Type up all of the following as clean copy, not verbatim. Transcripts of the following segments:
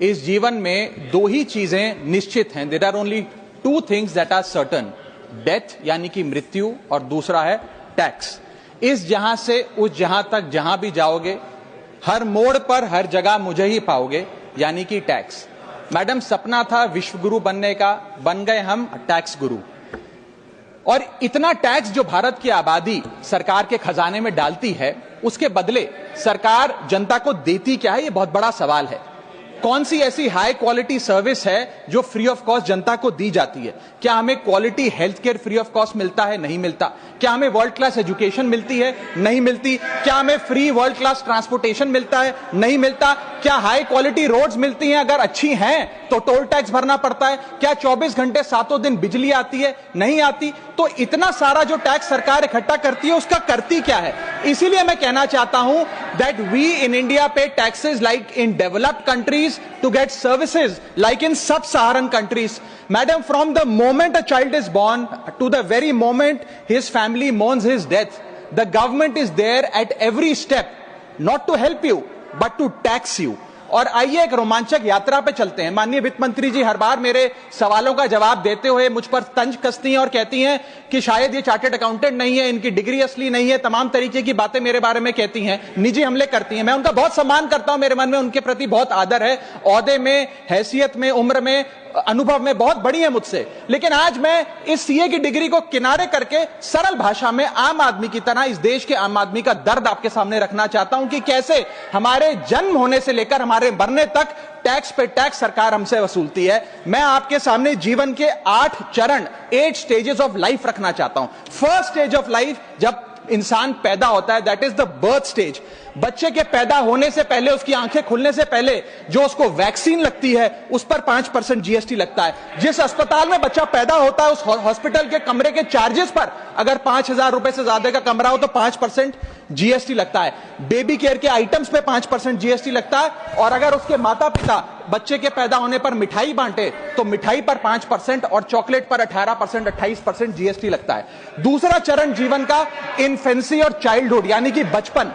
इस जीवन में दो ही चीजें निश्चित हैं। There are only two things that are certain, death यानी कि मृत्यु, और दूसरा है टैक्स। इस जहां से उस जहां तक जहां भी जाओगे, हर मोड़ पर हर जगह मुझे ही पाओगे, यानी कि टैक्स। मैडम, सपना था विश्व गुरु बनने का, बन गए हम टैक्स गुरु। और इतना टैक्स जो भारत की आबादी सरकार के खजाने में डालती है, उसके बदले सरकार जनता को देती क्या है, यह बहुत बड़ा सवाल है। कौन सी ऐसी हाई क्वालिटी सर्विस है जो फ्री ऑफ कॉस्ट जनता को दी जाती है? क्या हमें quality health care free of cost मिलता है? नहीं मिलता। क्या हमें वर्ल्ड क्लास एजुकेशन मिलती है? नहीं मिलती। क्या हमें फ्री वर्ल्ड क्लास ट्रांसपोर्टेशन मिलता है? नहीं मिलता। क्या हाई क्वालिटी रोड्स मिलती हैं? अगर अच्छी हैं तो टोल टैक्स भरना पड़ता है। क्या 24 घंटे सातों दिन बिजली आती है? नहीं आती। तो इतना सारा जो टैक्स सरकार इकट्ठा करती है, उसका करती क्या है? इसीलिए मैं कहना चाहता हूं दैट वी इन इंडिया पे taxes like in developed countries to get services like in sub-Saharan countries. Madam, from the moment a child is born to the very moment his family mourns his death, the government is there at every step, not to help you but to tax you. और आइए एक रोमांचक यात्रा पे चलते हैं। माननीय वित्त मंत्री जी हर बार मेरे सवालों का जवाब देते हुए मुझ पर तंज कसती हैं और कहती हैं कि शायद ये चार्टर्ड अकाउंटेंट नहीं है, इनकी डिग्री असली नहीं है, तमाम तरीके की बातें मेरे बारे में कहती हैं, निजी हमले करती हैं। मैं उनका बहुत सम्मान करता हूं, मेरे मन में उनके प्रति बहुत आदर है, ओहदे में, हैसियत में, उम्र में, अनुभव में बहुत बड़ी है मुझसे। लेकिन आज मैं इस सीए की डिग्री को किनारे करके सरल भाषा में आम आदमी की तरह इस देश के आम आदमी का दर्द आपके सामने रखना चाहता हूं कि कैसे हमारे जन्म होने से लेकर हमारे मरने तक टैक्स पे टैक्स सरकार हमसे वसूलती है। मैं आपके सामने जीवन के 8 चरण, 8 स्टेजेस ऑफ लाइफ रखना चाहता हूं। फर्स्ट स्टेज ऑफ लाइफ, जब इंसान पैदा होता है, that is the birth stage. बच्चे के पैदा होने से पहले, उसकी आंखें खुलने से पहले जो उसको वैक्सीन लगती है, उस पर 5% जीएसटी लगता है। जिस अस्पताल में बच्चा पैदा होता है, उस हॉस्पिटल के कमरे के चार्जेस पर अगर 5,000 रुपए से ज्यादा का कमरा हो तो 5% जीएसटी लगता है। बेबी केयर के आइटम्स पे 5% जीएसटी लगता है। और अगर उसके माता पिता बच्चे के पैदा होने पर मिठाई बांटे तो मिठाई पर 5% और चॉकलेट पर 18%, 28% जीएसटी लगता है। दूसरा चरण जीवन का, इन्फेंसी और चाइल्डहुड, यानी कि बचपन।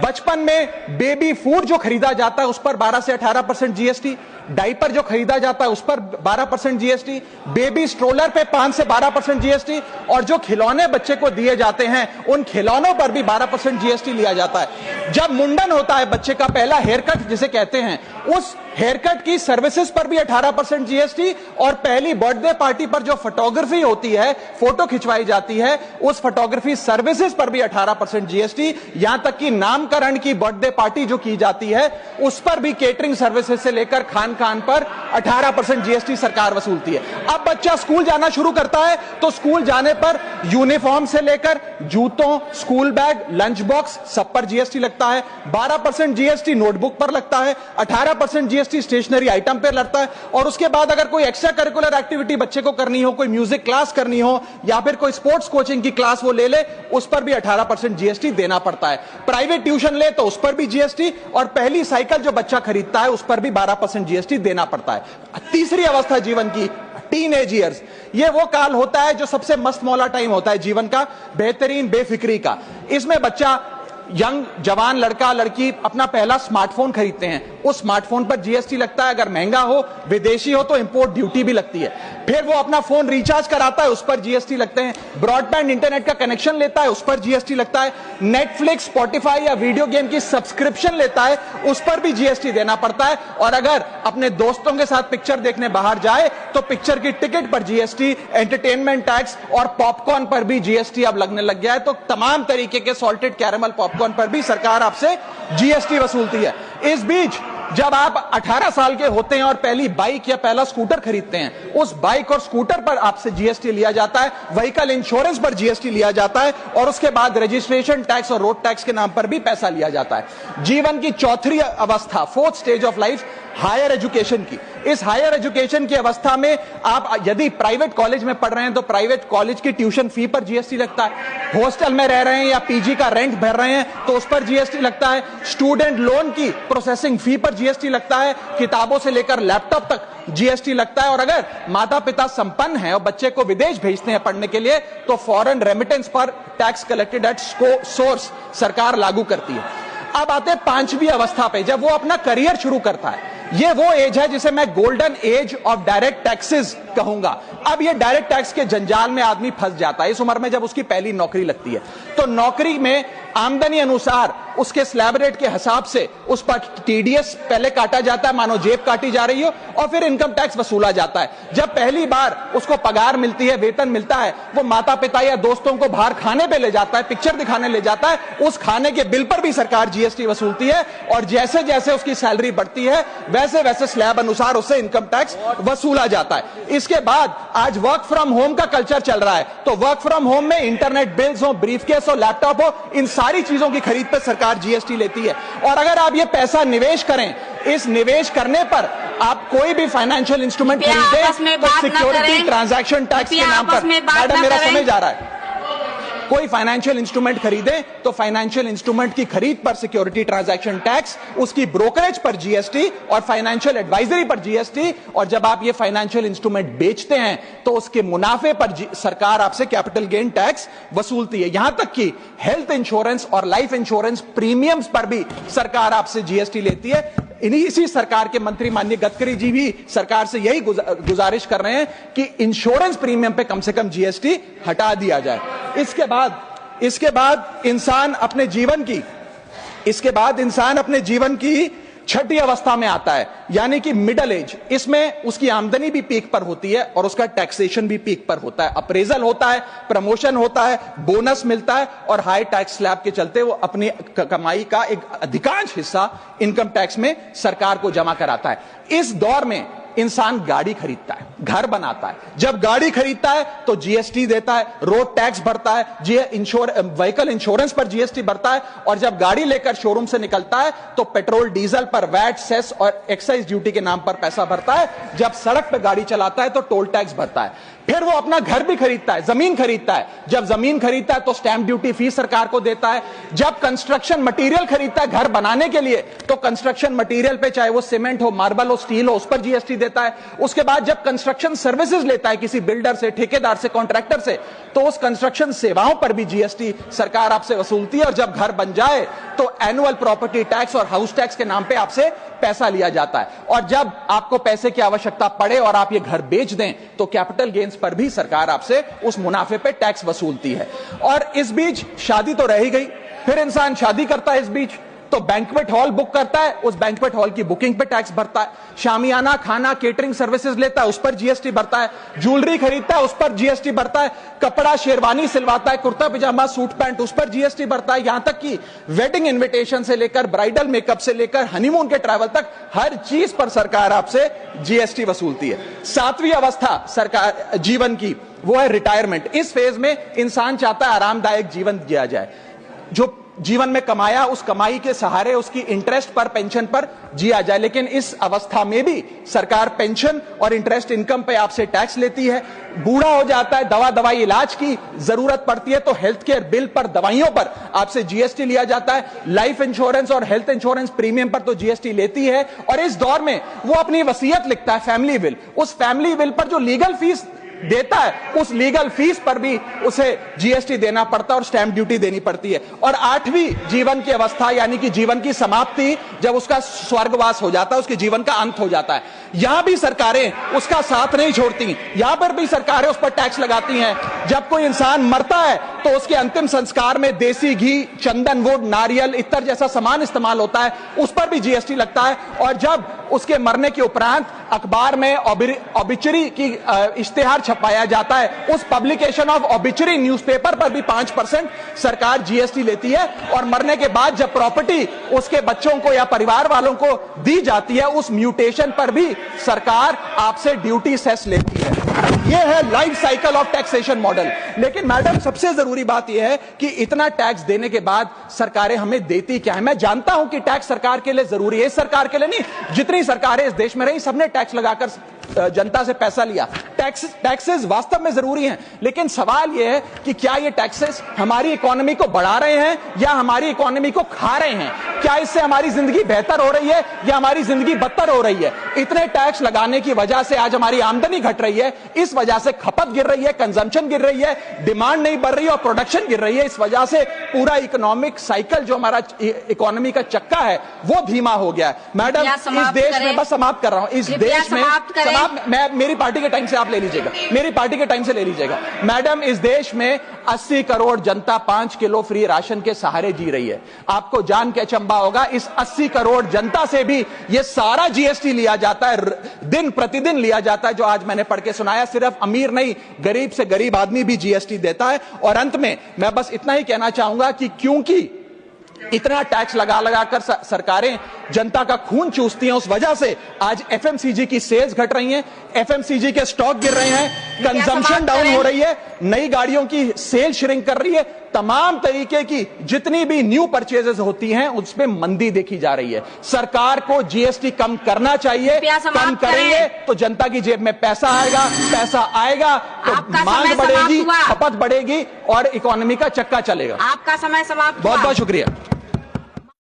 बचपन में बेबी फूड जो खरीदा जाता है उस पर 12 से 18% जीएसटी, डाइपर जो खरीदा जाता है उस पर 12% जीएसटी, बेबी स्ट्रोलर पे 5 से 12% जीएसटी, और जो खिलौने बच्चे को दिए जाते हैं उन खिलौनों पर भी 12% जीएसटी लिया जाता है। जब मुंडन होता है बच्चे का, पहला हेयर कट जिसे कहते हैं, उस हेयर कट की सर्विसेज पर भी 18% जीएसटी, और पहली बर्थडे पार्टी पर जो फोटोग्राफी होती है, फोटो खिंचवाई जाती है, उस फोटोग्राफी सर्विसेज पर भी 18% जीएसटी। यहां तक कि नामकरण की बर्थडे पार्टी जो की जाती है उस पर भी केटरिंग सर्विसेज से लेकर खान पर 18% जीएसटी सरकार वसूलती है। अब बच्चा स्कूल जाना शुरू करता है तो स्कूल जाने पर यूनिफॉर्म से लेकर जूतों, स्कूल बैग, लंच बॉक्स, सब पर जीएसटी लगता है। 12% जीएसटी नोटबुक पर लगता है, 18% जीएसटी स्टेशनरी आइटम पर लगता है। और उसके बाद अगर कोई एक्स्ट्रा करिकुलर एक्टिविटी बच्चे को करनी हो, कोई म्यूजिक क्लास करनी हो या फिर कोई स्पोर्ट्स कोचिंग की क्लास वो ले ले, उस पर भी 18% जीएसटी देना पड़ता है। प्राइवेट ट्यूशन ले तो उस पर भी जीएसटी, और पहली साइकिल जो बच्चा खरीदता है उस पर भी 12% जीएसटी देना पड़ता है। तीसरी अवस्था जीवन की, टीनेज ईयर्स, ये वो काल होता है जो सबसे मस्त मौला टाइम होता है जीवन का, बेहतरीन बेफिक्री का। इसमें बच्चा, यंग जवान लड़का लड़की अपना पहला स्मार्टफोन खरीदते हैं, उस स्मार्टफोन पर जीएसटी लगता है। अगर महंगा हो, विदेशी हो तो इंपोर्ट ड्यूटी भी लगती है। फिर वो अपना फोन रिचार्ज कराता है, उस पर जीएसटी लगते हैं। ब्रॉडबैंड इंटरनेट का कनेक्शन लेता है, उस पर जीएसटी लगता है। नेटफ्लिक्स, स्पॉटिफाई या वीडियो गेम की सब्सक्रिप्शन लेता है, उस पर भी जीएसटी देना पड़ता है। और अगर अपने दोस्तों के साथ पिक्चर देखने बाहर जाए तो पिक्चर की टिकट पर जीएसटी, एंटरटेनमेंट टैक्स और पॉपकॉर्न पर भी जीएसटी अब लगने लग गया है। तो तमाम तरीके के सॉल्टेड कैरेमल पॉपकॉर्न पर भी सरकार आपसे जीएसटी वसूलती है। इस बीच जब आप 18 साल के होते हैं और पहली बाइक या पहला स्कूटर खरीदते हैं, उस बाइक और स्कूटर पर आपसे जीएसटी लिया जाता है, व्हीकल इंश्योरेंस पर जीएसटी लिया जाता है, और उसके बाद रजिस्ट्रेशन टैक्स और रोड टैक्स के नाम पर भी पैसा लिया जाता है। जीवन की चौथी अवस्था, fourth stage of life, higher education की। इस हायर एजुकेशन की अवस्था में आप यदि प्राइवेट कॉलेज में पढ़ रहे हैं तो प्राइवेट कॉलेज की ट्यूशन फी पर जीएसटी लगता है। हॉस्टल में रह रहे हैं या पीजी का रेंट भर रहे हैं तो उस पर जीएसटी लगता है। स्टूडेंट लोन की प्रोसेसिंग फी पर जीएसटी लगता है। किताबों से लेकर लैपटॉप तक जीएसटी लगता है। और अगर माता पिता संपन्न है और बच्चे को विदेश भेजते हैं पढ़ने के लिए तो फॉरेन रेमिटेंस पर टैक्स कलेक्टेड एट सोर्स सरकार लागू करती है। अब आते हैं 5वीं अवस्था पे, जब वो अपना करियर शुरू करता है। ये वो एज है जिसे मैं golden age of direct taxes कहूंगा। अब ये डायरेक्ट टैक्स के जंजाल में आदमी फंस जाता है इस उम्र में जब उसकी पहली नौकरी लगती है। तो नौकरी में आमदनी अनुसार उसके स्लैब रेट के हिसाब से उस पर टीडीएस पहले काटा जाता है, मानो जेब काटी जा रही हो, और फिर इनकम टैक्स वसूला जाता है। जब पहली बार उसको पगार मिलती है, वेतन मिलता है, वो माता पिता या दोस्तों को बाहर खाने पे ले जाता है, पिक्चर दिखाने ले जाता है, उस खाने के बिल पर भी सरकार जीएसटी वसूलती है। और जैसे जैसे उसकी सैलरी बढ़ती है वैसे वैसे स्लैब अनुसार उससे इनकम टैक्स वसूला जाता है। इसके बाद आज वर्क फ्रॉम होम का कल्चर चल रहा है, तो वर्क फ्रॉम होम में इंटरनेट बिल्स हो, ब्रीफकेस हो, लैपटॉप हो, इन सारी चीजों की खरीद पर सरकार जीएसटी लेती है। और अगर आप ये पैसा निवेश करें, इस निवेश करने पर आप कोई भी फाइनेंशियल इंस्ट्रूमेंट खरीदें तो सिक्योरिटी ट्रांजैक्शन टैक्स के नाम पर, मैडम मेरा समय जा रहा है, कोई फाइनेंशियल इंस्ट्रूमेंट खरीदे तो फाइनेंशियल इंस्ट्रूमेंट की खरीद पर सिक्योरिटी ट्रांजैक्शन टैक्स, उसकी ब्रोकरेज पर जीएसटी और फाइनेंशियल एडवाइजरी पर जीएसटी, और जब आप ये फाइनेंशियल इंस्ट्रूमेंट बेचते हैं तो उसके मुनाफे पर सरकार आपसे कैपिटल गेन टैक्स वसूलती है। यहां तक कि हेल्थ इंश्योरेंस और लाइफ इंश्योरेंस प्रीमियम्स पर भी सरकार आपसे जीएसटी लेती है। इसी सरकार के मंत्री माननीय गडकरी जी भी सरकार से यही गुजारिश कर रहे हैं कि इंश्योरेंस प्रीमियम पे कम से कम जीएसटी हटा दिया जाए। इसके बाद इंसान अपने जीवन की छठी अवस्था में आता है, यानी कि मिडिल एज। इसमें उसकी आमदनी भी पीक पर होती है और उसका टैक्सेशन भी पीक पर होता है, अप्रेजल होता है, प्रमोशन होता है, बोनस मिलता है, और हाई टैक्स स्लैब के चलते वो अपनी कमाई का एक अधिकांश हिस्सा इनकम टैक्स में सरकार को जमा कराता है। इस दौर में इंसान गाड़ी खरीदता है, घर बनाता है। जब गाड़ी खरीदता है तो जीएसटी देता है, रोड टैक्स भरता है, व्हीकल इंश्योरेंस पर जीएसटी भरता है, और जब गाड़ी लेकर शोरूम से निकलता है तो पेट्रोल डीजल पर वैट, सेस और एक्साइज ड्यूटी के नाम पर पैसा भरता है। जब सड़क पर गाड़ी चलाता है तो टोल टैक्स भरता है। फिर वो अपना घर भी खरीदता है, जमीन खरीदता है। जब जमीन खरीदता है तो स्टैंप ड्यूटी फीस सरकार को देता है। जब कंस्ट्रक्शन मटेरियल खरीदता है घर बनाने के लिए तो कंस्ट्रक्शन मटेरियल पे, चाहे वो सीमेंट हो, मार्बल हो, स्टील हो, उस पर जीएसटी देता है। उसके बाद जब कंस्ट्रक्शन सर्विसेज लेता है किसी बिल्डर से, ठेकेदार से, कॉन्ट्रैक्टर से, तो उस कंस्ट्रक्शन सेवाओं पर भी जीएसटी सरकार आपसे वसूलती है। और जब घर बन जाए तो एनुअल प्रॉपर्टी टैक्स और हाउस टैक्स के नाम पे आपसे पैसा लिया जाता है। और जब आपको पैसे की आवश्यकता पड़े और आप ये घर बेच दें तो कैपिटल गेन्स पर भी सरकार आपसे उस मुनाफे पे टैक्स वसूलती है। और इस बीच शादी तो रह ही गई, फिर इंसान शादी करता है, इस बीच तो बैंक्वेट हॉल बुक करता है, उस बैंक्वेट हॉल की बुकिंग पे टैक्स भरता है। शामियाना, खाना, केटरिंग सर्विसेज लेता है, उस पर जीएसटी भरता है। ज्वेलरी खरीदता है, उस पर जीएसटी भरता है। कपड़ा, शेरवानी सिलवाता है, कुर्ता पजामा, सूट पैंट, उस पर जीएसटी भरता है। यहां तक कि वेडिंग इन्विटेशन से लेकर, ब्राइडल मेकअप से लेकर, हनीमून के ट्रैवल तक हर चीज पर सरकार आपसे जीएसटी वसूलती है। सातवीं अवस्था सरकार जीवन की वो है रिटायरमेंट। इस फेज में इंसान चाहता है आरामदायक जीवन जिया जाए, जो जीवन में कमाया उस कमाई के सहारे उसकी इंटरेस्ट पर, पेंशन पर जिया जाए। लेकिन इस अवस्था में भी सरकार पेंशन और इंटरेस्ट इनकम पे आपसे टैक्स लेती है। बूढ़ा हो जाता है, दवाई इलाज की जरूरत पड़ती है तो हेल्थ केयर बिल पर, दवाइयों पर आपसे जीएसटी लिया जाता है। लाइफ इंश्योरेंस और हेल्थ इंश्योरेंस प्रीमियम पर तो जीएसटी लेती है। और इस दौर में वो अपनी वसीयत लिखता है, फैमिली विल। उस फैमिली विल पर जो लीगल फीस देता है उस लीगल फीस पर भी उसे जीएसटी देना पड़ता है और स्टैंप ड्यूटी देनी पड़ती है। और आठवीं जीवन की अवस्था यानी कि जीवन की समाप्ति, जब उसका स्वर्गवास हो जाता है, उसके जीवन का अंत हो जाता है, यहां भी सरकारें उसका साथ नहीं छोड़ती, यहां पर भी सरकारें उस पर टैक्स लगाती हैं। जब कोई इंसान मरता है तो उसके अंतिम संस्कार में देसी घी, चंदन वुड, नारियल, इत्तर जैसा सामान इस्तेमाल होता है, उस पर भी जीएसटी लगता है। और जब उसके मरने के उपरांत अखबार में ऑबिचरी की इश्तेहार छपाया जाता है, उस पब्लिकेशन ऑफ ऑबिचरी न्यूज़पेपर पर भी 5% सरकार जीएसटी लेती है। और मरने के बाद जब प्रॉपर्टी उसके बच्चों को या परिवार वालों को दी जाती है, उस म्यूटेशन पर भी सरकार आपसे ड्यूटी सेस लेती है। यह है life cycle of taxation model. लेकिन मैडम, सबसे जरूरी बात यह है कि इतना टैक्स देने के बाद सरकारें हमें देती क्या है। मैं जानता हूं कि टैक्स सरकार के लिए जरूरी है, इस सरकार के लिए नहीं, जितनी सरकारें इस देश में रही सबने टैक्स लगाकर जनता से पैसा लिया। टैक्सेस वास्तव में जरूरी हैं, लेकिन सवाल यह है कि क्या ये टैक्सेस हमारी इकोनॉमी को बढ़ा रहे हैं या हमारी इकोनॉमी को खा रहे हैं? क्या इससे हमारी जिंदगी बेहतर हो रही है या हमारी जिंदगी बदतर हो रही है? इतने टैक्स लगाने की वजह से आज हमारी आमदनी घट रही है, इस वजह से खपत गिर रही है, कंजम्पशन गिर रही है, डिमांड नहीं बढ़ रही है और प्रोडक्शन गिर रही है। इस वजह से पूरा इकोनॉमिक साइकिल जो हमारा इकोनॉमी का चक्का है वो धीमा हो गया है। मैडम, इस देश में, बस समाप्त कर रहा हूं, इस देश में मैं मेरी पार्टी के टाइम से आप ले लीजिएगा, मेरी पार्टी के टाइम से ले लीजिएगा। मैडम, इस देश में 80 करोड़ जनता 5 किलो फ्री राशन के सहारे जी रही है। आपको जान के अचंभा होगा, इस 80 करोड़ जनता से भी ये सारा जीएसटी लिया जाता है, दिन प्रतिदिन लिया जाता है, जो आज मैंने पढ़ के सुनाया। सिर्फ अमीर नहीं, गरीब से गरीब आदमी भी जीएसटी देता है। और अंत में मैं बस इतना ही कहना चाहूंगा कि क्योंकि इतना टैक्स लगा लगाकर सरकारें जनता का खून चूसती हैं, उस वजह से आज एफएमसीजी की सेल्स घट रही हैं, एफएमसीजी के स्टॉक गिर रहे हैं, कंजम्पशन डाउन हो रही है, नई गाड़ियों की सेल श्रिंक कर रही है, तमाम तरीके की जितनी भी न्यू परचेजेस होती हैं उसमें मंदी देखी जा रही है। सरकार को जीएसटी कम करना चाहिए, कम करेंगे तो जनता की जेब में पैसा आएगा तो मांग बढ़ेगी, खपत बढ़ेगी और इकोनॉमी का चक्का चलेगा। आपका समय समाप्त। बहुत बहुत शुक्रिया।